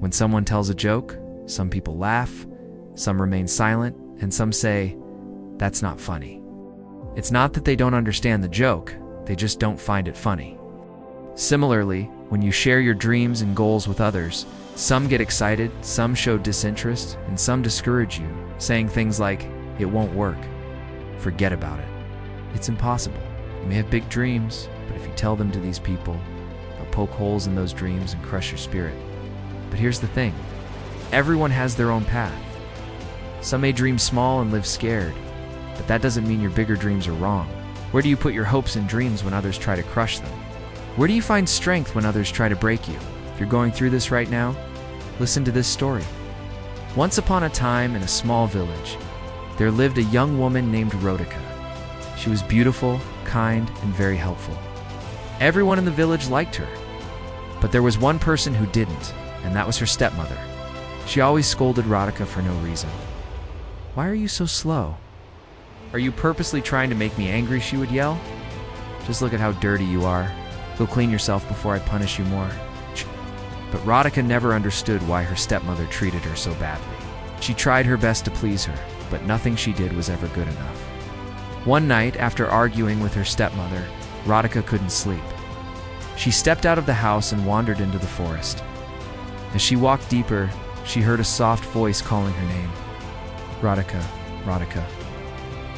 When someone tells a joke, some people laugh, some remain silent, and some say, "That's not funny." It's not that they don't understand the joke, they just don't find it funny. Similarly, when you share your dreams and goals with others, some get excited, some show disinterest, and some discourage you, saying things like, "It won't work. Forget about it. It's impossible." You may have big dreams, but if you tell them to these people, they'll poke holes in those dreams and crush your spirit. But here's the thing. Everyone has their own path. Some may dream small and live scared, but that doesn't mean your bigger dreams are wrong. Where do you put your hopes and dreams when others try to crush them? Where do you find strength when others try to break you? If you're going through this right now, listen to this story. Once upon a time in a small village, there lived a young woman named Rodica. She was beautiful, kind, and very helpful. Everyone in the village liked her. But there was one person who didn't, and that was her stepmother. She always scolded Rodica for no reason. "Why are you so slow? Are you purposely trying to make me angry?" she would yell. "Just look at how dirty you are. Go clean yourself before I punish you more." But Rodica never understood why her stepmother treated her so badly. She tried her best to please her, but nothing she did was ever good enough. One night, after arguing with her stepmother, Rodica couldn't sleep. She stepped out of the house and wandered into the forest. As she walked deeper, she heard a soft voice calling her name. "Rodica, Rodica."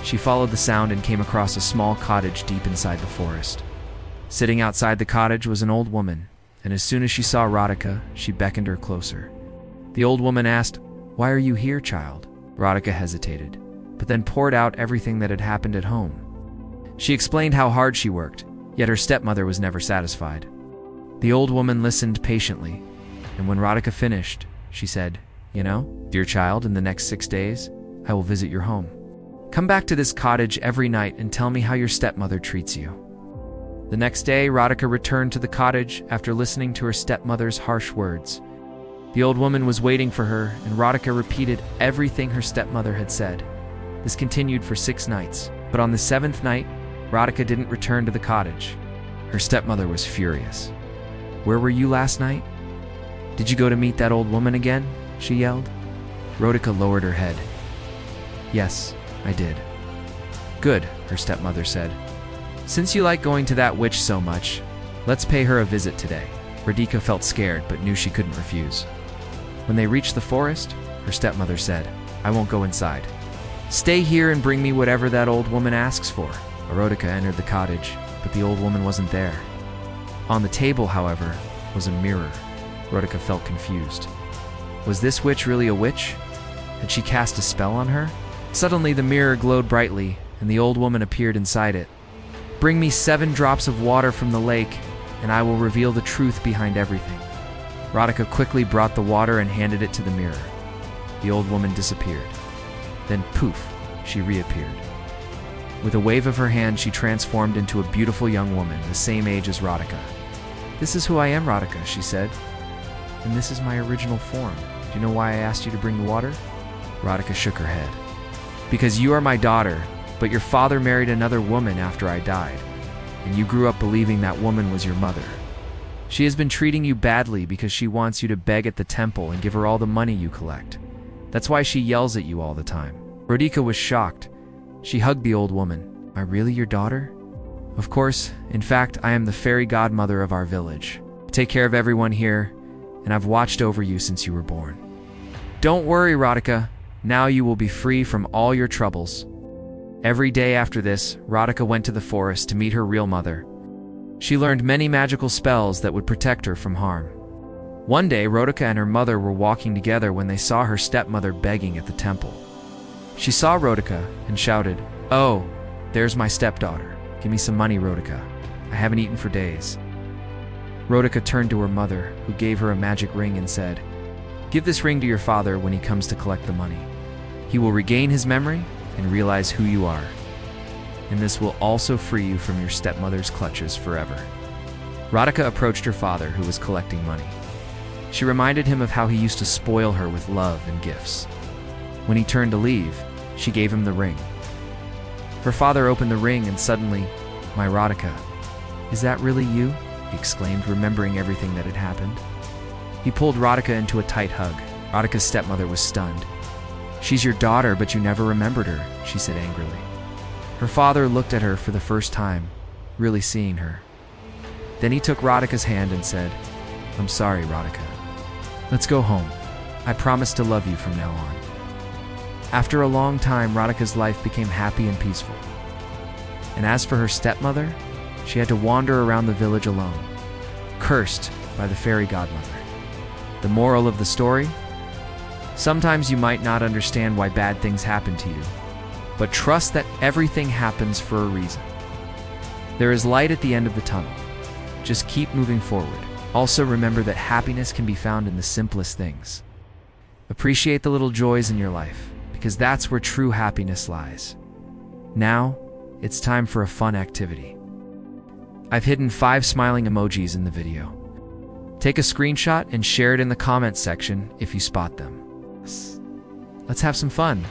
She followed the sound and came across a small cottage deep inside the forest. Sitting outside the cottage was an old woman, and as soon as she saw Rodica, she beckoned her closer. The old woman asked, "Why are you here, child?" Rodica hesitated, but then poured out everything that had happened at home. She explained how hard she worked, yet her stepmother was never satisfied. The old woman listened patiently, and when Rodica finished, she said, "You know, dear child, in the next 6 days, I will visit your home. Come back to this cottage every night and tell me how your stepmother treats you." The next day, Rodica returned to the cottage after listening to her stepmother's harsh words. The old woman was waiting for her, and Rodica repeated everything her stepmother had said. This continued for 6 nights, but on the 7th night, Rodica didn't return to the cottage. Her stepmother was furious. "Where were you last night? Did you go to meet that old woman again?" she yelled. Rodica lowered her head. "Yes, I did." "Good," her stepmother said. "Since you like going to that witch so much, let's pay her a visit today." Rodica felt scared but knew she couldn't refuse. When they reached the forest, her stepmother said, "I won't go inside. Stay here and bring me whatever that old woman asks for." Rodica entered the cottage, but the old woman wasn't there. On the table, however, was a mirror. Rodica felt confused. Was this witch really a witch? Had she cast a spell on her? Suddenly the mirror glowed brightly, and the old woman appeared inside it. "Bring me 7 drops of water from the lake, and I will reveal the truth behind everything." Rodica quickly brought the water and handed it to the mirror. The old woman disappeared. Then poof, she reappeared. With a wave of her hand, she transformed into a beautiful young woman, the same age as Rodica. "This is who I am, Rodica," she said. "And this is my original form. Do you know why I asked you to bring the water?" Rodica shook her head. "Because you are my daughter, but your father married another woman after I died, and you grew up believing that woman was your mother. She has been treating you badly because she wants you to beg at the temple and give her all the money you collect. That's why she yells at you all the time." Rodica was shocked. She hugged the old woman. "Am I really your daughter?" "Of course. In fact, I am the fairy godmother of our village. I take care of everyone here, and I've watched over you since you were born." "Don't worry, Rodica. Now you will be free from all your troubles." Every day after this, Rodica went to the forest to meet her real mother. She learned many magical spells that would protect her from harm. One day, Rodica and her mother were walking together when they saw her stepmother begging at the temple. She saw Rodica and shouted, "Oh, there's my stepdaughter. Give me some money, Rodica. I haven't eaten for days." Rodica turned to her mother, who gave her a magic ring and said, "Give this ring to your father when he comes to collect the money. He will regain his memory and realize who you are. And this will also free you from your stepmother's clutches forever." Rodica approached her father, who was collecting money. She reminded him of how he used to spoil her with love and gifts. When he turned to leave, she gave him the ring. Her father opened the ring and suddenly, "My Rodica, is that really you?" he exclaimed, remembering everything that had happened. He pulled Radhika into a tight hug. Radhika's stepmother was stunned. "She's your daughter, but you never remembered her," she said angrily. Her father looked at her for the first time, really seeing her. Then he took Radhika's hand and said, "I'm sorry, Radhika. Let's go home. I promise to love you from now on." After a long time, Radhika's life became happy and peaceful. And as for her stepmother, she had to wander around the village alone, cursed by the fairy godmother. The moral of the story? Sometimes you might not understand why bad things happen to you, but trust that everything happens for a reason. There is light at the end of the tunnel. Just keep moving forward. Also remember that happiness can be found in the simplest things. Appreciate the little joys in your life, because that's where true happiness lies. Now, it's time for a fun activity. I've hidden 5 smiling emojis in the video. Take a screenshot and share it in the comments section if you spot them. Let's have some fun.